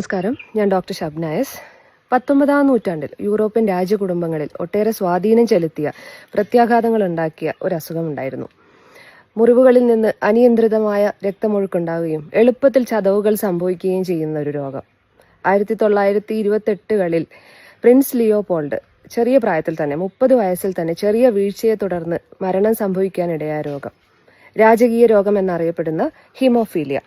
നമസ്കാരം, ഞാൻ ഡോക്ടർ ഷബ്നായസ്. 19-ാം നൂറ്റാണ്ടിൽ യൂറോപ്യൻ രാജ്യകുടുംബങ്ങളിൽ ഒട്ടേറെ സ്വാധീനം ചെലുത്തിയ പ്രത്യാഘാതങ്ങൾ ഉണ്ടാക്കിയ ഒരു അസുഖമുണ്ടായിരുന്നു. മുറിവുകളിൽ നിന്ന് അനിയന്ത്രിതമായ രക്തമൊഴുക്കുണ്ടാവുകയും എളുപ്പത്തിൽ ചതവുകൾ സംഭവിക്കുകയും ചെയ്യുന്ന ഒരു രോഗം. 1928കളിൽ പ്രിൻസ് ലിയോപോൾഡ് ചെറിയ പ്രായത്തിൽ തന്നെ 30 വയസ്സിൽ തന്നെ ചെറിയ വീഴ്ചയെ തുടർന്ന് മരണം സംഭവിക്കാനിടയായ രോഗം, രാജകീയ രോഗം എന്നറിയപ്പെടുന്ന ഹീമോഫീലിയ.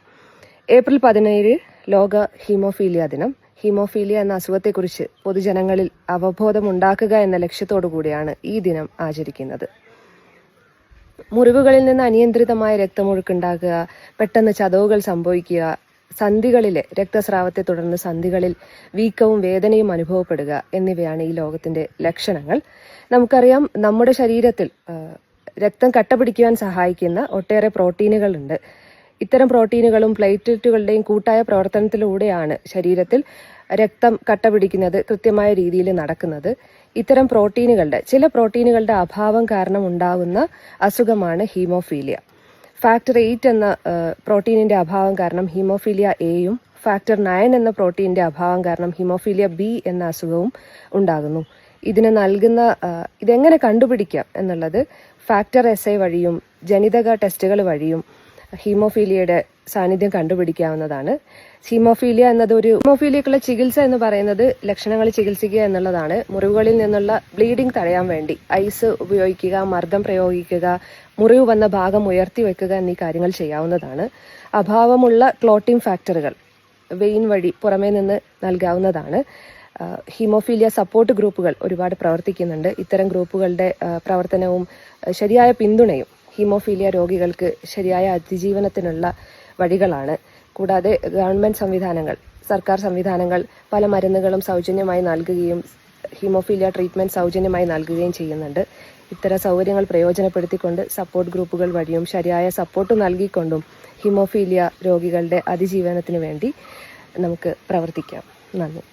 ഏപ്രിൽ 17 ലോക ഹീമോഫീലിയ ദിനം. ഹീമോഫീലിയ എന്ന അസുഖത്തെക്കുറിച്ച് പൊതുജനങ്ങളിൽ അവബോധമുണ്ടാക്കുക എന്ന ലക്ഷ്യത്തോടു കൂടിയാണ് ഈ ദിനം ആചരിക്കുന്നത്. മുറിവുകളിൽ നിന്ന് അനിയന്ത്രിതമായ രക്തമൊഴുക്കുണ്ടാകുക, പെട്ടെന്ന് ചതവുകൾ സംഭവിക്കുക, സന്ധികളിലെ രക്തസ്രാവത്തെ തുടർന്ന് സന്ധികളിൽ വീക്കവും വേദനയും അനുഭവപ്പെടുക എന്നിവയാണ് ഈ രോഗത്തിന്റെ ലക്ഷണങ്ങൾ. നമുക്കറിയാം, നമ്മുടെ ശരീരത്തിൽ രക്തം കട്ടപിടിക്കുവാൻ സഹായിക്കുന്ന ഒട്ടേറെ പ്രോട്ടീനുകളുണ്ട്. ഇത്തരം പ്രോട്ടീനുകളും പ്ലേറ്റ്ലെറ്റുകളുടെയും കൂട്ടായ പ്രവർത്തനത്തിലൂടെയാണ് ശരീരത്തിൽ രക്തം കട്ടപിടിക്കുന്നത് കൃത്യമായ രീതിയിൽ നടക്കുന്നത്. ഇത്തരം ചില പ്രോട്ടീനുകളുടെ അഭാവം കാരണം ഉണ്ടാകുന്ന അസുഖമാണ് ഹീമോഫീലിയ. ഫാക്ടർ 8 എന്ന പ്രോട്ടീനിന്റെ അഭാവം കാരണം ഹീമോഫീലിയ എയും ഫാക്ടർ 9 എന്ന പ്രോട്ടീനിന്റെ അഭാവം കാരണം ഹീമോഫീലിയ ബി എന്ന അസുഖവും ഉണ്ടാകുന്നു. ഇതെങ്ങനെ കണ്ടുപിടിക്കാം എന്നുള്ളത് ഫാക്ടർ SI വഴിയും ജനിതക ടെസ്റ്റുകൾ വഴിയും ഹീമോഫീലിയയുടെ സാന്നിധ്യം കണ്ടുപിടിക്കാവുന്നതാണ്. ഹീമോഫീലിയക്കുള്ള ചികിത്സ എന്ന് പറയുന്നത് ലക്ഷണങ്ങൾ ചികിത്സിക്കുക എന്നുള്ളതാണ്. മുറിവുകളിൽ നിന്നുള്ള ബ്ലീഡിംഗ് തടയാൻ വേണ്ടി ഐസ് ഉപയോഗിക്കുക, മർദ്ദം പ്രയോഗിക്കുക, മുറിവ് വന്ന ഭാഗം ഉയർത്തി വെക്കുക എന്നീ കാര്യങ്ങൾ ചെയ്യാവുന്നതാണ്. അഭാവമുള്ള ക്ലോട്ടിംഗ് ഫാക്ടറുകൾ വെയിൻ വഴി പുറമേ നിന്ന് നൽകാവുന്നതാണ്. ഹീമോഫീലിയ സപ്പോർട്ട് ഗ്രൂപ്പുകൾ ഒരുപാട് പ്രവർത്തിക്കുന്നുണ്ട്. ഇത്തരം ഗ്രൂപ്പുകളുടെ പ്രവർത്തനവും ശരിയായ പിന്തുണയും ഹീമോഫീലിയ രോഗികൾക്ക് ശരിയായ അതിജീവനത്തിനുള്ള വഴികളാണ്. കൂടാതെ ഗവൺമെന്റ് സംവിധാനങ്ങൾ, സർക്കാർ സംവിധാനങ്ങൾ പല മരുന്നുകളും സൗജന്യമായി നൽകുകയും ഹീമോഫീലിയ ട്രീറ്റ്മെന്റ് സൗജന്യമായി നൽകുകയും ചെയ്യുന്നുണ്ട്. ഇത്തരം സൗകര്യങ്ങൾ പ്രയോജനപ്പെടുത്തിക്കൊണ്ട് സപ്പോർട്ട് ഗ്രൂപ്പുകൾ വഴിയും ശരിയായ സപ്പോർട്ട് നൽകിക്കൊണ്ടും ഹീമോഫീലിയ രോഗികളുടെ അതിജീവനത്തിന് വേണ്ടി നമുക്ക് പ്രവർത്തിക്കാം. നന്ദി.